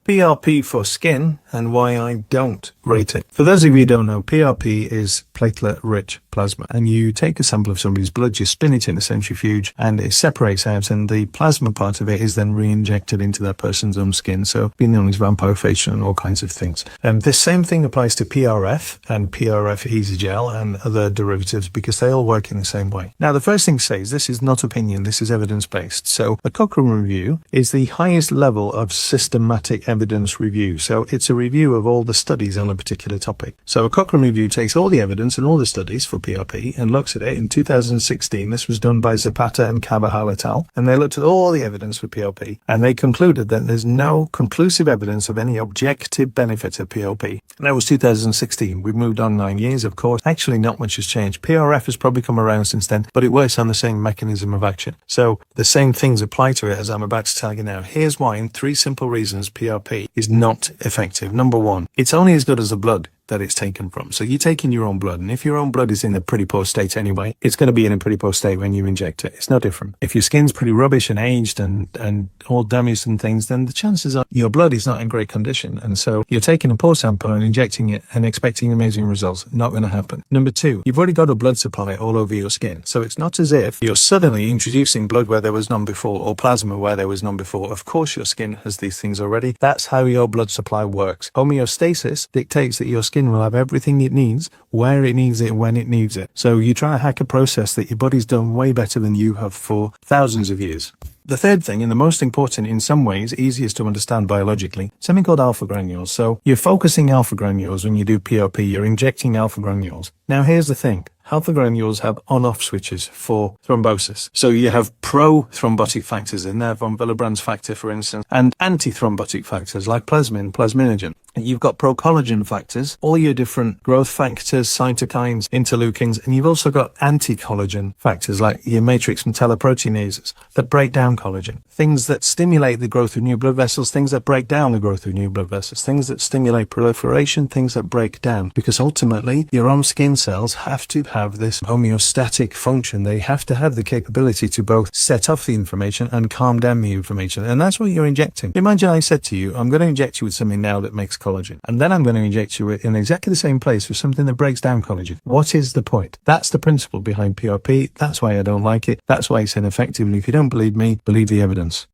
PRP for skin and why I don't rate it. For those of you who don't know, PRP is platelet rich plasma, and you take a sample of somebody's blood, you spin it in a centrifuge and it separates out, and the plasma part of it is then re-injected into that person's own skin, so being known as vampyrofacial and all kinds of things. This same thing applies to PRF and PRF easy gel and other derivatives because they all work in the same way. Now, the first thing to say is this is not opinion, this is evidence-based. So a Cochrane review is the highest level of systematic evidence review. So it's a review of all the studies on a particular topic. So a Cochrane review takes all the evidence and all the studies for PRP and looks at it. In 2016, this was done by Zapata and Cabajal et al. And they looked at all the evidence for PRP and they concluded that there's no conclusive evidence of any objective benefit of PRP. And that was 2016. We've moved on 9 years, of course. Actually, not much has changed. PRF has probably come around since then, but it works on the same mechanism of action. So the same things apply to it as I'm about to tell you now. Here's why, in 3 simple reasons, PRP is not effective. Number 1, it's only as good as the blood that it's taken from. So you take in your own blood, and if your own blood is in a pretty poor state anyway, it's going to be in a pretty poor state when you inject it. It's no different. If your skin's pretty rubbish and aged and all damaged and things, then the chances are your blood is not in great condition. And so you're taking a poor sample and injecting it and expecting amazing results. Not going to happen. Number 2, you've already got a blood supply all over your skin. So it's not as if you're suddenly introducing blood where there was none before or plasma where there was none before. Of course, your skin has these things already. That's how your blood supply works. Homeostasis dictates that your skin will have everything it needs, where it needs it, when it needs it. So you try to hack a process that your body's done way better than you have for thousands of years. The third thing, and the most important in some ways, easiest to understand biologically, something called alpha granules. So you're focusing alpha granules when you do PRP, you're injecting alpha granules. Now here's the thing. Alpha granules have on-off switches for thrombosis. So you have pro-thrombotic factors in there, von Willebrand's factor, for instance, and anti-thrombotic factors like plasmin, plasminogen. And you've got pro-collagen factors, all your different growth factors, cytokines, interleukins, and you've also got anti-collagen factors like your matrix metalloproteinases that break down collagen. Things that stimulate the growth of new blood vessels, things that break down the growth of new blood vessels, things that stimulate proliferation, things that break down. Because ultimately, your own skin cells have to have this homeostatic function. They have to have the capability to both set off the information and calm down the information. And that's what you're injecting. Imagine I said to you, I'm going to inject you with something now that makes collagen. And then I'm going to inject you in exactly the same place with something that breaks down collagen. What is the point? That's the principle behind PRP. That's why I don't like it. That's why it's ineffective. And if you don't believe me, believe the evidence.